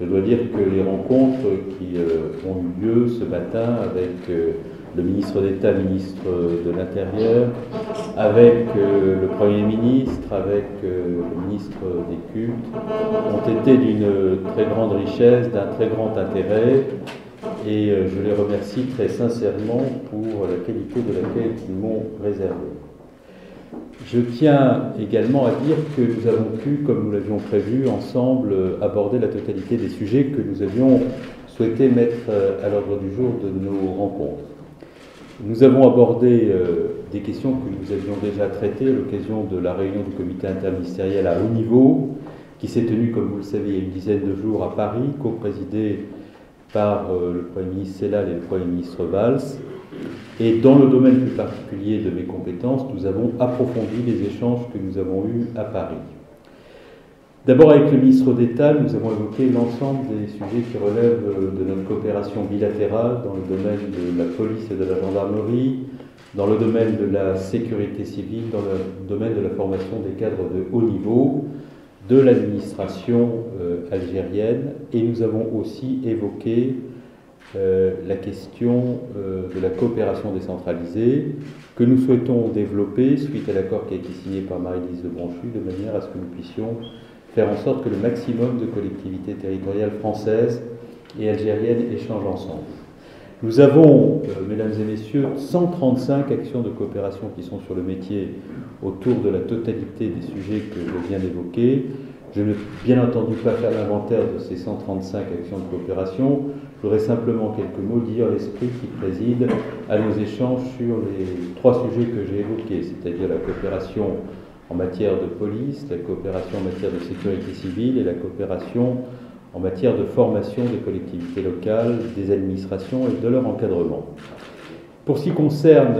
Je dois dire que les rencontres qui ont eu lieu ce matin avec le ministre d'État, ministre de l'Intérieur, avec le Premier ministre, avec le ministre des Cultes, ont été d'une très grande richesse, d'un très grand intérêt, et je les remercie très sincèrement pour la qualité de l'accueil qu'ils m'ont réservé. Je tiens également à dire que nous avons pu, comme nous l'avions prévu, ensemble aborder la totalité des sujets que nous avions souhaité mettre à l'ordre du jour de nos rencontres. Nous avons abordé des questions que nous avions déjà traitées à l'occasion de la réunion du comité interministériel à haut niveau, qui s'est tenue, comme vous le savez, il y a une dizaine de jours à Paris, co-présidée par le Premier ministre Cellal et le Premier ministre Valls. Et dans le domaine plus particulier de mes compétences, nous avons approfondi les échanges que nous avons eus à Paris. D'abord, avec le ministre d'État, nous avons évoqué l'ensemble des sujets qui relèvent de notre coopération bilatérale dans le domaine de la police et de la gendarmerie, dans le domaine de la sécurité civile, dans le domaine de la formation des cadres de haut niveau, de l'administration algérienne, et nous avons aussi évoqué la question de la coopération décentralisée que nous souhaitons développer suite à l'accord qui a été signé par Marie-Lise Lebranchu, de manière à ce que nous puissions faire en sorte que le maximum de collectivités territoriales françaises et algériennes échangent ensemble. Nous avons, mesdames et messieurs, 135 actions de coopération qui sont sur le métier autour de la totalité des sujets que je viens d'évoquer. Je ne vais bien entendu pas faire l'inventaire de ces 135 actions de coopération. Je voudrais simplement quelques mots dire l'esprit qui préside à nos échanges sur les trois sujets que j'ai évoqués, c'est-à-dire la coopération en matière de police, la coopération en matière de sécurité civile et la coopération en matière de formation des collectivités locales, des administrations et de leur encadrement. Pour ce qui concerne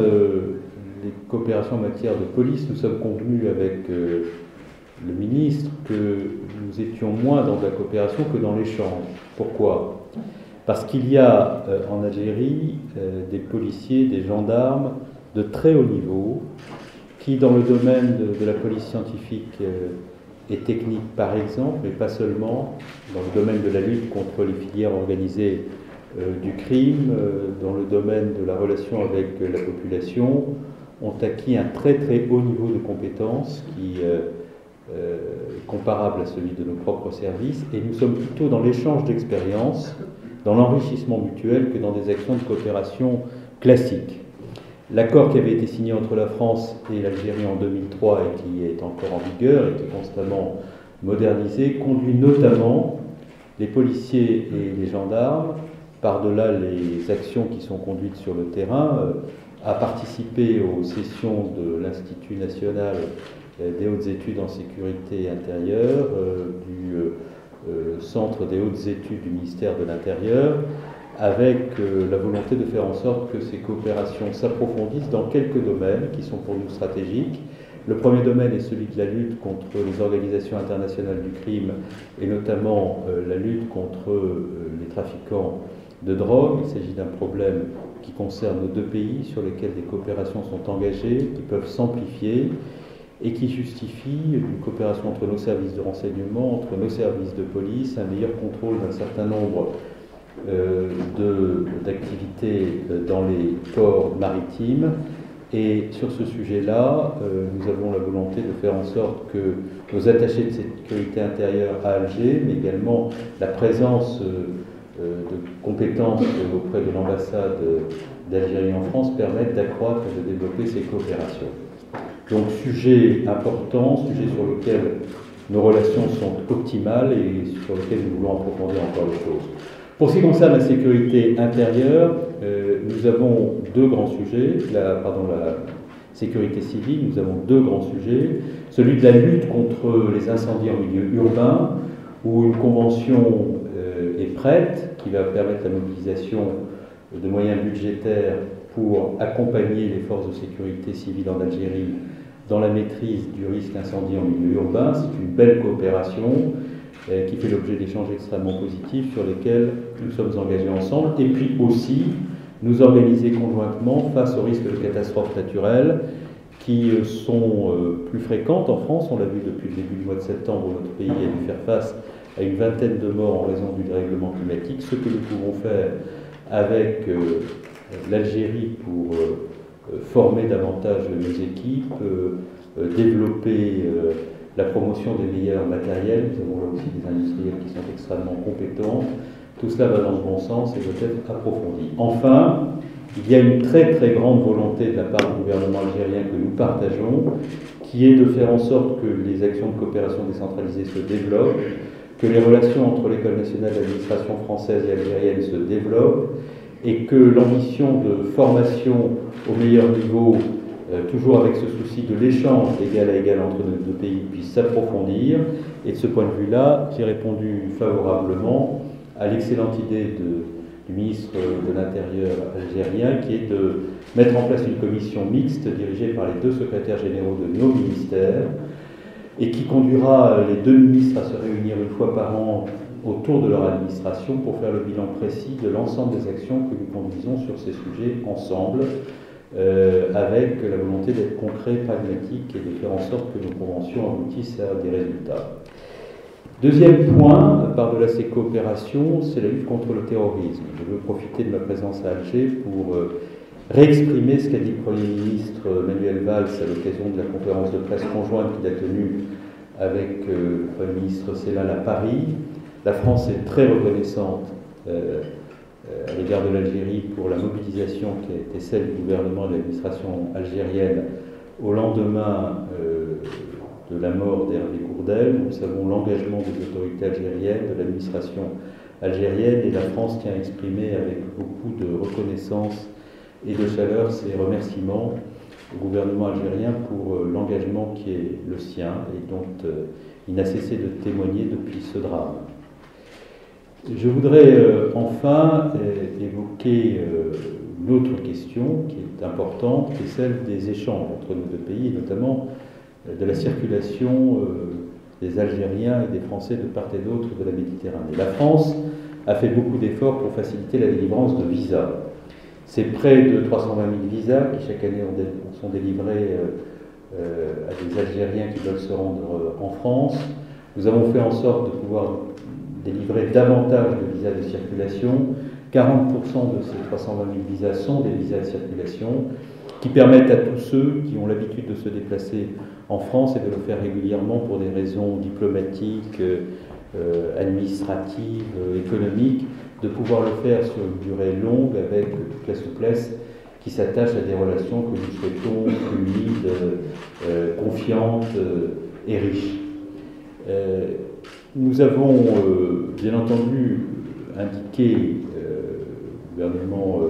les coopérations en matière de police, nous sommes convenus avec le ministre que nous étions moins dans la coopération que dans l'échange. Pourquoi ? Parce qu'il y a en Algérie des policiers, des gendarmes de très haut niveau qui, dans le domaine de la police scientifique et technique par exemple, mais pas seulement, dans le domaine de la lutte contre les filières organisées du crime, dans le domaine de la relation avec la population, ont acquis un très très haut niveau de compétences qui comparable à celui de nos propres services, et nous sommes plutôt dans l'échange d'expériences, dans l'enrichissement mutuel que dans des actions de coopération classiques. L'accord qui avait été signé entre la France et l'Algérie en 2003 et qui est encore en vigueur et qui est constamment modernisé conduit notamment les policiers et les gendarmes, par-delà les actions qui sont conduites sur le terrain, à participer aux sessions de l'Institut national des hautes études en sécurité intérieure, du Centre des hautes études du ministère de l'Intérieur, avec la volonté de faire en sorte que ces coopérations s'approfondissent dans quelques domaines qui sont pour nous stratégiques. Le premier domaine est celui de la lutte contre les organisations internationales du crime et notamment la lutte contre les trafiquants de drogue. Il s'agit d'un problème qui concerne nos deux pays, sur lesquels des coopérations sont engagées, qui peuvent s'amplifier et qui justifie une coopération entre nos services de renseignement, entre nos services de police, un meilleur contrôle d'un certain nombre d'activités dans les ports maritimes. Et sur ce sujet-là, nous avons la volonté de faire en sorte que nos attachés de sécurité intérieure à Alger, mais également la présence de compétences auprès de l'ambassade d'Algérie en France permettent d'accroître et de développer ces coopérations. Donc sujet important, sujet sur lequel nos relations sont optimales et sur lequel nous voulons approfondir encore les choses. Pour ce qui concerne la sécurité intérieure, nous avons deux grands sujets. La sécurité civile, nous avons deux grands sujets. Celui de la lutte contre les incendies en milieu urbain, où une convention est prête, qui va permettre la mobilisation de moyens budgétaires pour accompagner les forces de sécurité civile en Algérie dans la maîtrise du risque incendie en milieu urbain. C'est une belle coopération qui fait l'objet d'échanges extrêmement positifs sur lesquels nous sommes engagés ensemble. Et puis aussi, nous organiser conjointement face aux risques de catastrophes naturelles qui sont plus fréquentes en France. On l'a vu depuis le début du mois de septembre où notre pays a dû faire face à une vingtaine de morts en raison du dérèglement climatique, ce que nous pouvons faire avec l'Algérie pour former davantage nos équipes, développer la promotion des meilleurs matériels. Nous avons là aussi des industriels qui sont extrêmement compétents. Tout cela va dans le bon sens et doit être approfondi. Enfin, il y a une très très grande volonté de la part du gouvernement algérien que nous partageons, qui est de faire en sorte que les actions de coopération décentralisée se développent, que les relations entre l'École nationale d'administration française et algérienne se développent, et que l'ambition de formation au meilleur niveau, toujours avec ce souci de l'échange d'égal à égal entre nos deux pays, puisse s'approfondir. Et de ce point de vue-là, j'ai répondu favorablement à l'excellente idée du ministre de l'Intérieur algérien, qui est de mettre en place une commission mixte dirigée par les deux secrétaires généraux de nos ministères, et qui conduira les deux ministres à se réunir une fois par an autour de leur administration pour faire le bilan précis de l'ensemble des actions que nous conduisons sur ces sujets ensemble, avec la volonté d'être concret, pragmatique et de faire en sorte que nos conventions aboutissent à des résultats. Deuxième point, par-delà ces coopérations, c'est la lutte contre le terrorisme. Je veux profiter de ma présence à Alger pour réexprimer ce qu'a dit le Premier ministre Manuel Valls à l'occasion de la conférence de presse conjointe qu'il a tenue avec le Premier ministre Cellal à Paris. La France est très reconnaissante à l'égard de l'Algérie pour la mobilisation qui a été celle du gouvernement et de l'administration algérienne au lendemain de la mort d'Hervé Gourdel. Nous savons l'engagement des autorités algériennes, de l'administration algérienne, et la France tient à exprimer avec beaucoup de reconnaissance et de chaleur ses remerciements au gouvernement algérien pour l'engagement qui est le sien et dont il n'a cessé de témoigner depuis ce drame. Je voudrais enfin évoquer une autre question qui est importante, qui est celle des échanges entre nos deux pays, et notamment de la circulation des Algériens et des Français de part et d'autre de la Méditerranée. La France a fait beaucoup d'efforts pour faciliter la délivrance de visas. C'est près de 320 000 visas qui chaque année sont délivrés à des Algériens qui veulent se rendre en France. Nous avons fait en sorte de pouvoir délivrer davantage de visas de circulation. 40% de ces 320 000 visas sont des visas de circulation qui permettent à tous ceux qui ont l'habitude de se déplacer en France et de le faire régulièrement pour des raisons diplomatiques, administratives, économiques, de pouvoir le faire sur une durée longue avec toute la souplesse qui s'attache à des relations que nous souhaitons fluides, confiantes et riches. Nous avons bien entendu indiqué au gouvernement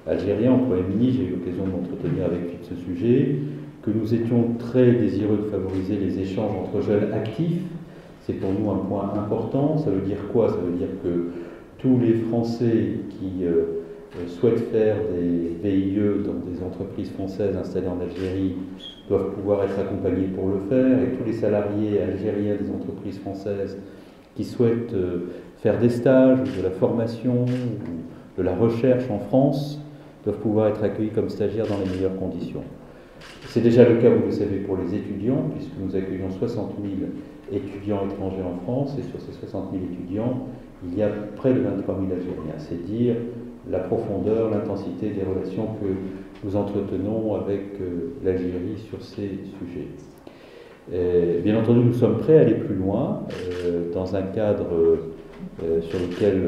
algérien, au Premier ministre, j'ai eu l'occasion de m'entretenir avec lui de ce sujet, que nous étions très désireux de favoriser les échanges entre jeunes actifs. C'est pour nous un point important. Ça veut dire quoi? Ça veut dire que tous les Français qui souhaitent faire des VIE dans des entreprises françaises installées en Algérie doivent pouvoir être accompagnés pour le faire, et tous les salariés algériens des entreprises françaises qui souhaitent faire des stages, de la formation, ou de la recherche en France, doivent pouvoir être accueillis comme stagiaires dans les meilleures conditions. C'est déjà le cas, vous le savez, pour les étudiants, puisque nous accueillons 60 000 étudiants étrangers en France, et sur ces 60 000 étudiants, il y a près de 23 000 Algériens. C'est dire la profondeur, l'intensité des relations que nous entretenons avec l'Algérie sur ces sujets. Bien entendu, nous sommes prêts à aller plus loin, dans un cadre sur lequel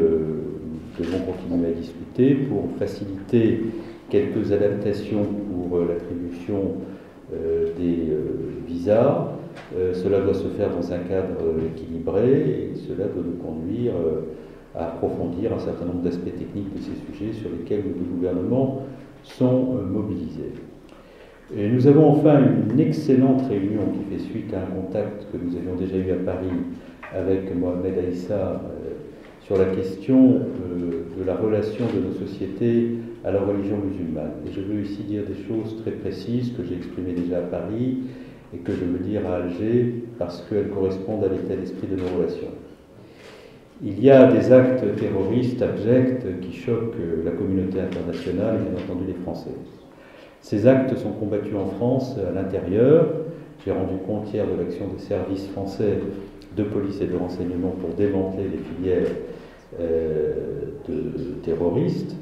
nous devons continuer à discuter pour faciliter quelques adaptations pour l'attribution des visas. Cela doit se faire dans un cadre équilibré, et cela doit nous conduire à approfondir un certain nombre d'aspects techniques de ces sujets sur lesquels les deux gouvernements sont mobilisés. Et nous avons enfin une excellente réunion qui fait suite à un contact que nous avions déjà eu à Paris avec Mohamed Aïssa sur la question de la relation de nos sociétés à la religion musulmane. Et je veux ici dire des choses très précises que j'ai exprimées déjà à Paris et que je veux dire à Alger parce qu'elles correspondent à l'état d'esprit de nos relations. Il y a des actes terroristes abjects qui choquent la communauté internationale et bien entendu les Français. Ces actes sont combattus en France à l'intérieur. J'ai rendu compte hier de l'action des services français de police et de renseignement pour démanteler les filières de terroristes.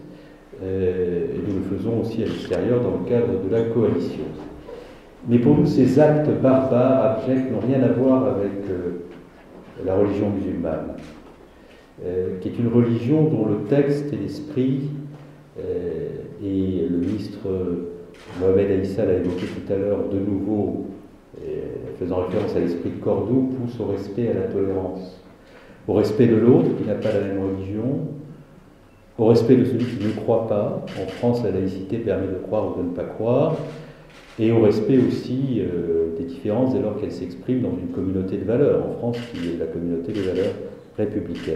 Et nous le faisons aussi à l'extérieur dans le cadre de la coalition. Mais pour nous, ces actes barbares, abjects, n'ont rien à voir avec la religion musulmane, qui est une religion dont le texte et l'esprit, et le ministre Mohamed Aïssa l'a évoqué tout à l'heure de nouveau, faisant référence à l'esprit de Cordoue, pousse au respect et à la tolérance, au respect de l'autre qui n'a pas la même religion, au respect de celui qui ne croit pas. En France, la laïcité permet de croire ou de ne pas croire, et au respect aussi des différences dès lors qu'elles s'expriment dans une communauté de valeurs, en France qui est la communauté des valeurs républicaines.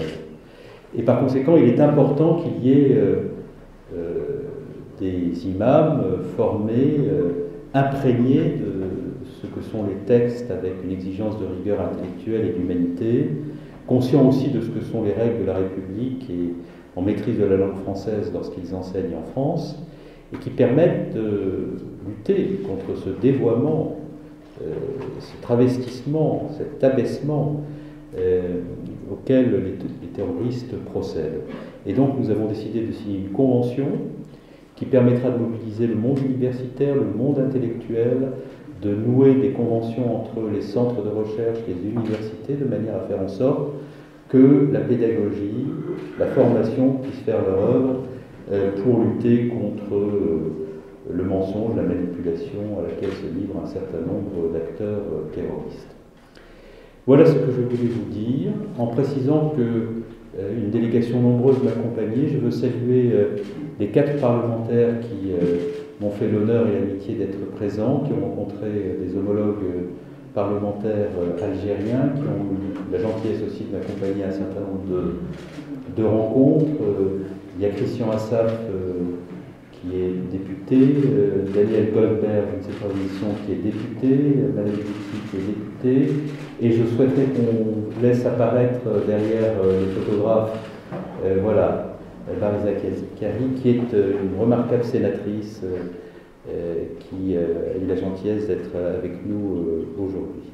Et par conséquent, il est important qu'il y ait des imams formés, imprégnés de ce que sont les textes avec une exigence de rigueur intellectuelle et d'humanité, conscients aussi de ce que sont les règles de la République et en maîtrise de la langue française lorsqu'ils enseignent en France, et qui permettent de lutter contre ce dévoiement, ce travestissement, cet abaissement auquel les terroristes procèdent. Et donc nous avons décidé de signer une convention qui permettra de mobiliser le monde universitaire, le monde intellectuel, de nouer des conventions entre les centres de recherche, les universités, de manière à faire en sorte que la pédagogie, la formation puissent faire leur œuvre pour lutter contre le mensonge, la manipulation à laquelle se livrent un certain nombre d'acteurs terroristes. Voilà ce que je voulais vous dire, en précisant que une délégation nombreuse m'accompagnait. Je veux saluer les 4 parlementaires qui m'ont fait l'honneur et l'amitié d'être présents, qui ont rencontré des homologues parlementaires algériens, qui ont eu la gentillesse aussi de m'accompagner à un certain nombre de rencontres. Il y a Christian Assaf, qui est député, Daniel Goldberg, je ne sais pas qui est député, Madame Dixit qui est députée, et je souhaiterais qu'on laisse apparaître derrière le photographe, voilà, Barisa Kari, qui est une remarquable sénatrice qui a eu la gentillesse d'être avec nous aujourd'hui.